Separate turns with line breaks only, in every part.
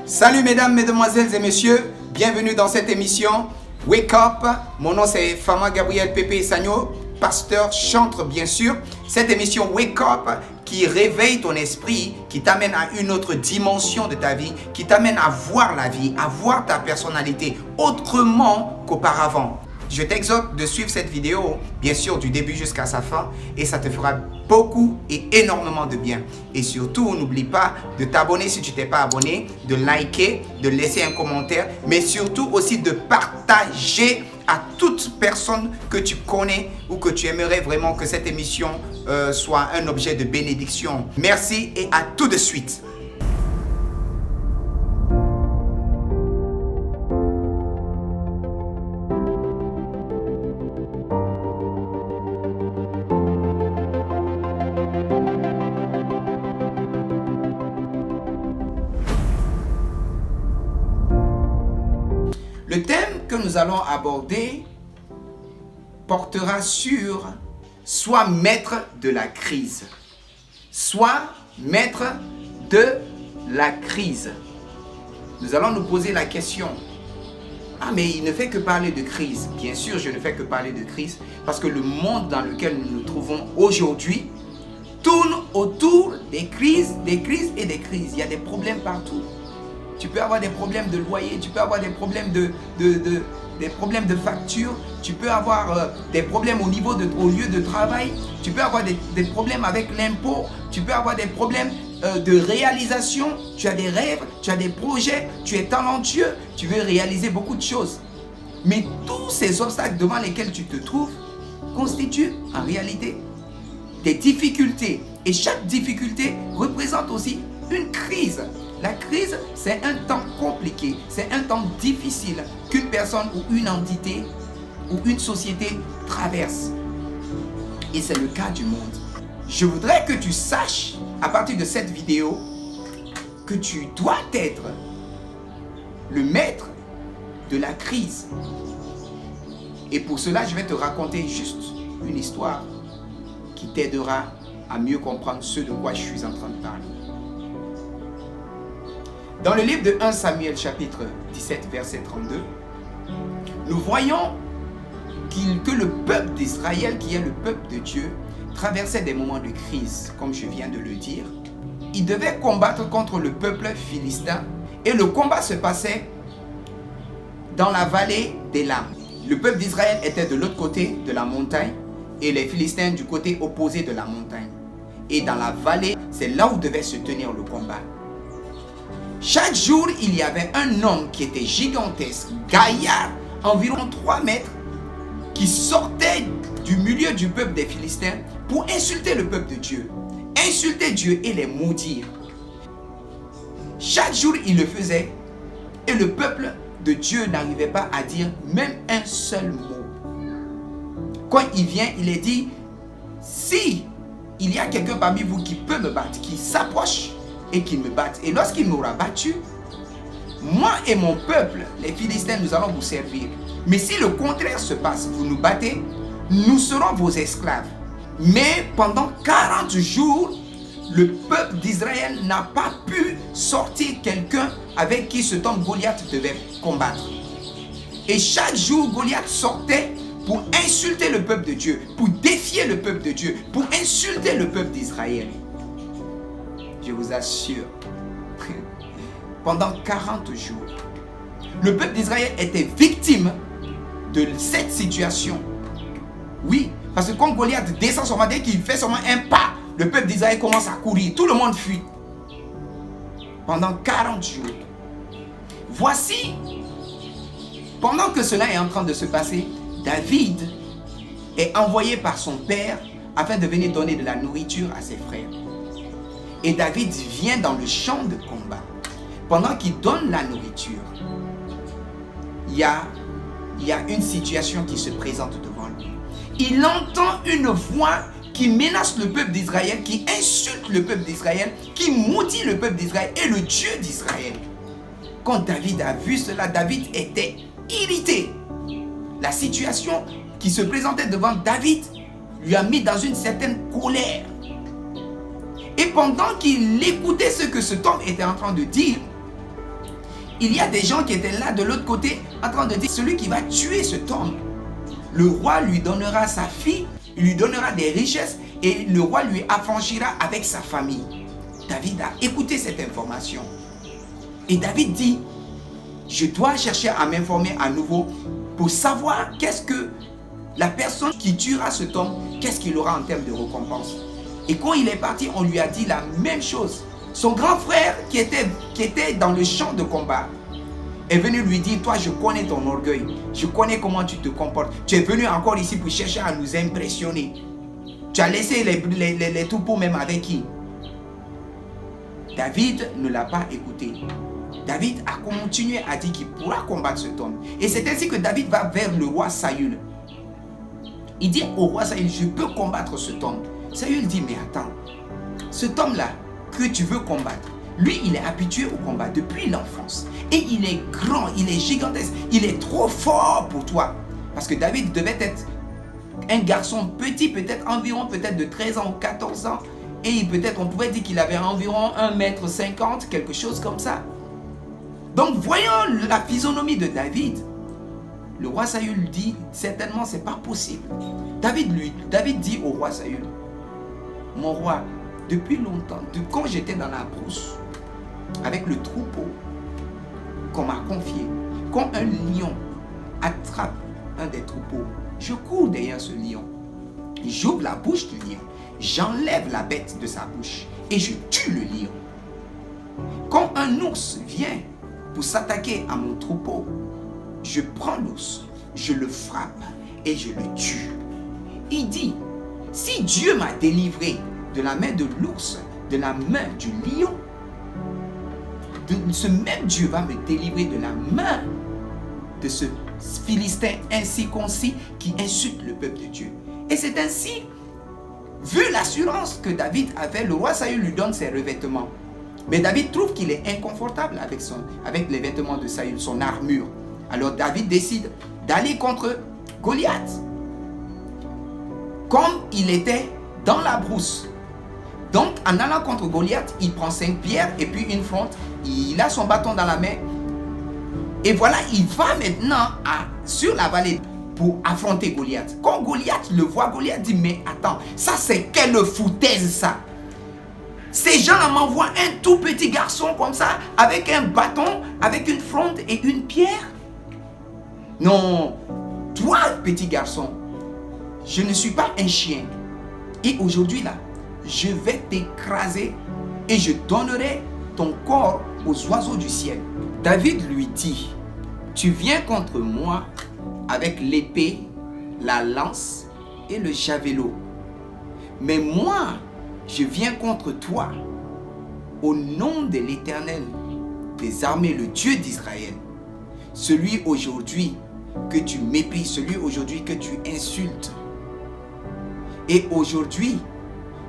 Salut mesdames, mesdemoiselles et messieurs, bienvenue dans cette émission Wake Up. Mon nom c'est Fama Gabriel Pépé Sagno, pasteur, chanteur bien sûr. Cette émission Wake Up qui réveille ton esprit, qui t'amène à une autre dimension de ta vie, qui t'amène à voir la vie, à voir ta personnalité autrement qu'auparavant. Je t'exhorte de suivre cette vidéo, bien sûr, du début jusqu'à sa fin, et ça te fera beaucoup et énormément de bien. Et surtout, n'oublie pas de t'abonner si tu t'es pas abonné, de liker, de laisser un commentaire, mais surtout aussi de partager à toute personne que tu connais ou que tu aimerais vraiment que cette émission soit un objet de bénédiction. Merci et à tout de suite. Le thème que nous allons aborder portera sur « Sois maître de la crise ». Sois maître de la crise. Nous allons nous poser la question « Ah, mais il ne fait que parler de crise ». Bien sûr, je ne fais que parler de crise parce que le monde dans lequel nous nous trouvons aujourd'hui tourne autour des crises et des crises. Il y a des problèmes partout. Tu peux avoir des problèmes de loyer, tu peux avoir des problèmes des problèmes de facture, tu peux avoir des problèmes au lieu de travail, tu peux avoir des problèmes avec l'impôt, tu peux avoir des problèmes de réalisation, tu as des rêves, tu as des projets, tu es talentueux, tu veux réaliser beaucoup de choses. Mais tous ces obstacles devant lesquels tu te trouves constituent en réalité des difficultés. Et chaque difficulté représente aussi une crise. La crise, c'est un temps compliqué, c'est un temps difficile qu'une personne ou une entité ou une société traverse. Et c'est le cas du monde. Je voudrais que tu saches, à partir de cette vidéo, que tu dois être le maître de la crise. Et pour cela, je vais te raconter juste une histoire qui t'aidera à mieux comprendre ce de quoi je suis en train de parler. Dans le livre de 1 Samuel chapitre 17 verset 32, nous voyons que le peuple d'Israël, qui est le peuple de Dieu, traversait des moments de crise, comme je viens de le dire. Il devait combattre contre le peuple philistin et le combat se passait dans la vallée d'Élam. Le peuple d'Israël était de l'autre côté de la montagne et les Philistins du côté opposé de la montagne. Et dans la vallée, c'est là où devait se tenir le combat. Chaque jour, il y avait un homme qui était gigantesque, gaillard, environ 3 mètres, qui sortait du milieu du peuple des Philistins pour insulter le peuple de Dieu. Insulter Dieu et les maudire. Chaque jour, il le faisait et le peuple de Dieu n'arrivait pas à dire même un seul mot. Quand il vient, il est dit, si il y a quelqu'un parmi vous qui peut me battre, qui s'approche, et qu'il me batte. Et lorsqu'il m'aura battu, moi et mon peuple, les Philistins, nous allons vous servir. Mais si le contraire se passe, vous nous battez, nous serons vos esclaves. Mais pendant 40 jours, le peuple d'Israël n'a pas pu sortir quelqu'un avec qui cet homme Goliath devait combattre. Et chaque jour, Goliath sortait pour insulter le peuple de Dieu, pour défier le peuple de Dieu, pour insulter le peuple d'Israël. Je vous assure, pendant 40 jours, le peuple d'Israël était victime de cette situation. Oui, parce que quand Goliath descend son dès qu'il fait seulement un pas, le peuple d'Israël commence à courir, tout le monde fuit. Pendant 40 jours. Voici, pendant que cela est en train de se passer, David est envoyé par son père afin de venir donner de la nourriture à ses frères. Et David vient dans le champ de combat. Pendant qu'il donne la nourriture, il y a une situation qui se présente devant lui. Il entend une voix qui menace le peuple d'Israël, qui insulte le peuple d'Israël, qui maudit le peuple d'Israël et le Dieu d'Israël. Quand David a vu cela, David était irrité. La situation qui se présentait devant David lui a mis dans une certaine colère. Et pendant qu'il écoutait ce que cet homme était en train de dire, il y a des gens qui étaient là de l'autre côté en train de dire, celui qui va tuer cet homme, le roi lui donnera sa fille, il lui donnera des richesses et le roi lui affranchira avec sa famille. David a écouté cette information. Et David dit, je dois chercher à m'informer à nouveau pour savoir qu'est-ce que la personne qui tuera cet homme, qu'est-ce qu'il aura en termes de récompense. Et quand il est parti, on lui a dit la même chose. Son grand frère qui était dans le champ de combat est venu lui dire, toi je connais ton orgueil, je connais comment tu te comportes. Tu es venu encore ici pour chercher à nous impressionner. Tu as laissé les troupeaux même avec qui? David ne l'a pas écouté. David a continué à dire qu'il pourra combattre cet homme. Et c'est ainsi que David va vers le roi Saül. Il dit au roi Saül, je peux combattre cet homme. Saül dit, mais attends, cet homme-là que tu veux combattre, lui, il est habitué au combat depuis l'enfance. Et il est grand, il est gigantesque, il est trop fort pour toi. Parce que David devait être un garçon petit, peut-être de 13 ans ou 14 ans. Et peut-être, on pouvait dire qu'il avait environ 1,50 m, quelque chose comme ça. Donc, voyant la physionomie de David, le roi Saül dit, certainement, c'est pas possible. David dit au roi Saül, mon roi, depuis longtemps, quand j'étais dans la brousse, avec le troupeau qu'on m'a confié, quand un lion attrape un des troupeaux, je cours derrière ce lion, j'ouvre la bouche du lion, j'enlève la bête de sa bouche et je tue le lion. Quand un ours vient pour s'attaquer à mon troupeau, je prends l'ours, je le frappe et je le tue. Il dit, si Dieu m'a délivré de la main de l'ours, de la main du lion, ce même Dieu va me délivrer de la main de ce Philistin incirconcis qui insulte le peuple de Dieu. Et c'est ainsi, vu l'assurance que David avait, le roi Saül lui donne ses revêtements. Mais David trouve qu'il est inconfortable avec les vêtements de Saül, son armure. Alors David décide d'aller contre Goliath. Comme il était dans la brousse. Donc en allant contre Goliath, il prend 5 pierres et puis une fronde. Il a son bâton dans la main. Et voilà, il va maintenant sur la vallée pour affronter Goliath. Quand Goliath le voit, Goliath dit, mais attends, ça c'est quelle foutaise ça? Ces gens m'envoient un tout petit garçon comme ça, avec un bâton, avec une fronde et une pierre. Non, toi petit garçon, je ne suis pas un chien. Et aujourd'hui là, je vais t'écraser et je donnerai ton corps aux oiseaux du ciel. David lui dit, tu viens contre moi avec l'épée, la lance et le javelot. Mais moi, je viens contre toi au nom de l'Éternel des armées, le Dieu d'Israël. Celui aujourd'hui que tu méprises, celui aujourd'hui que tu insultes. Et aujourd'hui,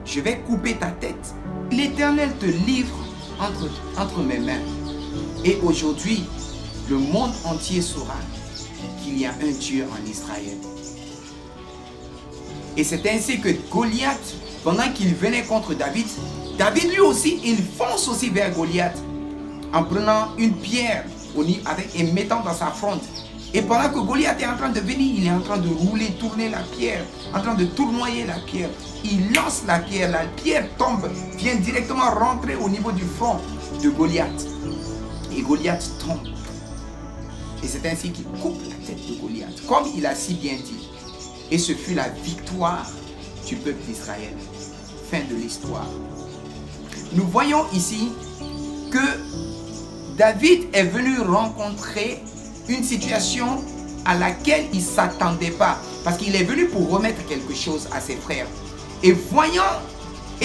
je vais couper ta tête. L'Éternel te livre entre mes mains. Et aujourd'hui, le monde entier saura qu'il y a un Dieu en Israël. Et c'est ainsi que Goliath, pendant qu'il venait contre David, David lui aussi, il fonce aussi vers Goliath en prenant une pierre et mettant dans sa fronde. Et pendant que Goliath est en train de venir, il est en train de rouler, tourner la pierre, en train de tournoyer la pierre. Il lance la pierre tombe, vient directement rentrer au niveau du front de Goliath. Et Goliath tombe. Et c'est ainsi qu'il coupe la tête de Goliath, comme il a si bien dit. Et ce fut la victoire du peuple d'Israël. Fin de l'histoire. Nous voyons ici que David est venu rencontrer une situation à laquelle il ne s'attendait pas. Parce qu'il est venu pour remettre quelque chose à ses frères. Et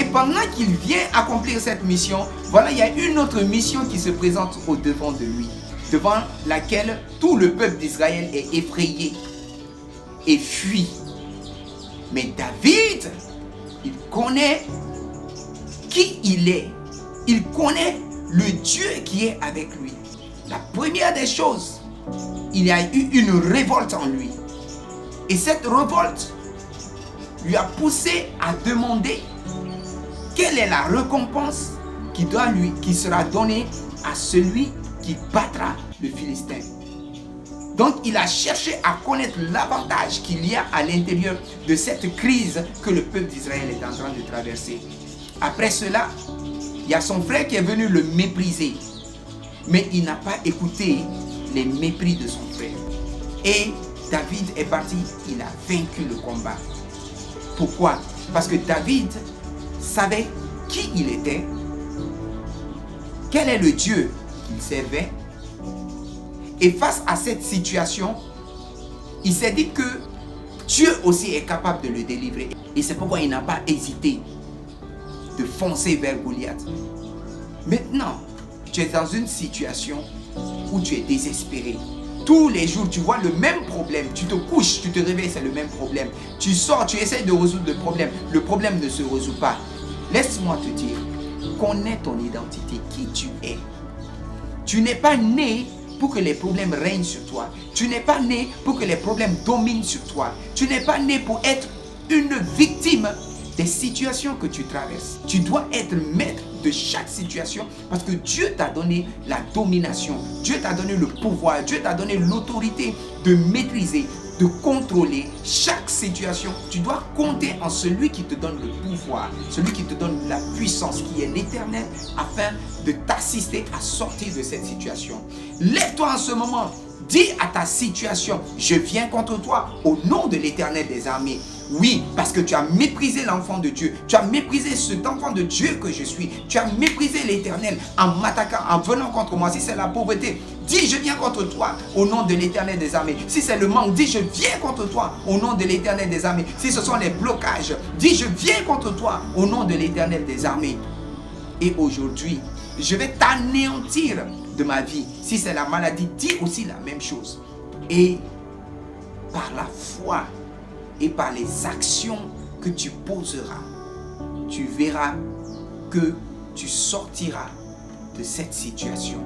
pendant qu'il vient accomplir cette mission, voilà, il y a une autre mission qui se présente au devant de lui. Devant laquelle tout le peuple d'Israël est effrayé et fuit. Mais David, il connaît qui il est. Il connaît le Dieu qui est avec lui. La première des choses, il y a eu une révolte en lui. Et cette révolte lui a poussé à demander quelle est la récompense qui sera donnée à celui qui battra le Philistin. Donc, il a cherché à connaître l'avantage qu'il y a à l'intérieur de cette crise que le peuple d'Israël est en train de traverser. Après cela, il y a son frère qui est venu le mépriser. Mais il n'a pas écouté les mépris de son frère. Et David est parti, il a vaincu le combat. Pourquoi? Parce que David savait qui il était, quel est le Dieu qu'il servait. Et face à cette situation, il s'est dit que Dieu aussi est capable de le délivrer. Et c'est pourquoi il n'a pas hésité de foncer vers Goliath. Maintenant, tu es dans une situation où tu es désespéré. Tous les jours, tu vois le même problème. Tu te couches, tu te réveilles, c'est le même problème. Tu sors, tu essaies de résoudre le problème. Le problème ne se résout pas. Laisse-moi te dire, connais ton identité, qui tu es. Tu n'es pas né pour que les problèmes règnent sur toi. Tu n'es pas né pour que les problèmes dominent sur toi. Tu n'es pas né pour être une victime des situations que tu traverses. Tu dois être maître de chaque situation parce que Dieu t'a donné la domination. Dieu t'a donné le pouvoir. Dieu t'a donné l'autorité de maîtriser, de contrôler chaque situation. Tu dois compter en celui qui te donne le pouvoir, celui qui te donne la puissance, qui est l'Éternel, afin de t'assister à sortir de cette situation. Lève-toi en ce moment. Dis à ta situation, je viens contre toi au nom de l'Éternel des armées. Oui, parce que tu as méprisé l'enfant de Dieu. Tu as méprisé cet enfant de Dieu que je suis. Tu as méprisé l'Éternel en m'attaquant, en venant contre moi. Si c'est la pauvreté, dis je viens contre toi au nom de l'Éternel des armées. Si c'est le manque, dis je viens contre toi au nom de l'Éternel des armées. Si ce sont les blocages, dis je viens contre toi au nom de l'Éternel des armées. Et aujourd'hui, je vais t'anéantir de ma vie. Si c'est la maladie, dis aussi la même chose. Et par la foi et par les actions que tu poseras, tu verras que tu sortiras de cette situation.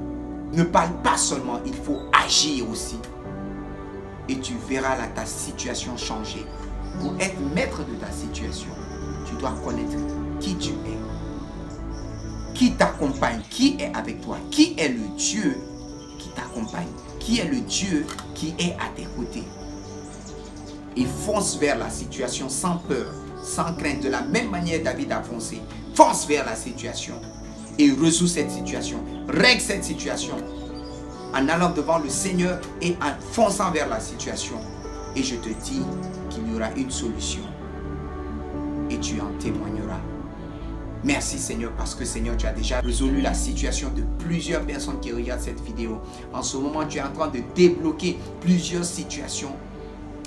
Ne parle pas seulement, il faut agir aussi. Et tu verras ta situation changer. Pour être maître de ta situation, tu dois connaître qui tu es. Qui t'accompagne, qui est avec toi, qui est le Dieu qui t'accompagne, qui est le Dieu qui est à tes côtés. Et fonce vers la situation sans peur, sans crainte. De la même manière David a foncé. Fonce vers la situation et résous cette situation. Règle cette situation en allant devant le Seigneur et en fonçant vers la situation. Et je te dis qu'il y aura une solution et tu en témoigneras. Merci Seigneur parce que Seigneur tu as déjà résolu la situation de plusieurs personnes qui regardent cette vidéo. En ce moment tu es en train de débloquer plusieurs situations.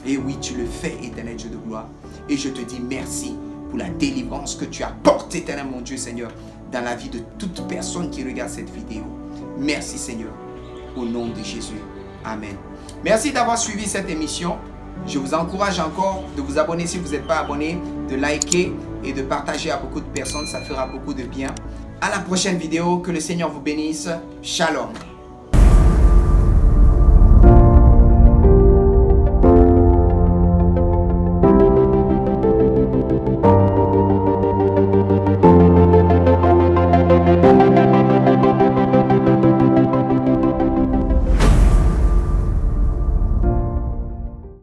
Et oui tu le fais éternel Dieu de gloire. Et je te dis merci pour la délivrance que tu apportes éternel mon Dieu Seigneur dans la vie de toute personne qui regarde cette vidéo. Merci Seigneur au nom de Jésus. Amen. Merci d'avoir suivi cette émission. Je vous encourage encore de vous abonner si vous n'êtes pas abonné, de liker et de partager à beaucoup de personnes. Ça fera beaucoup de bien. À la prochaine vidéo. Que le Seigneur vous bénisse. Shalom.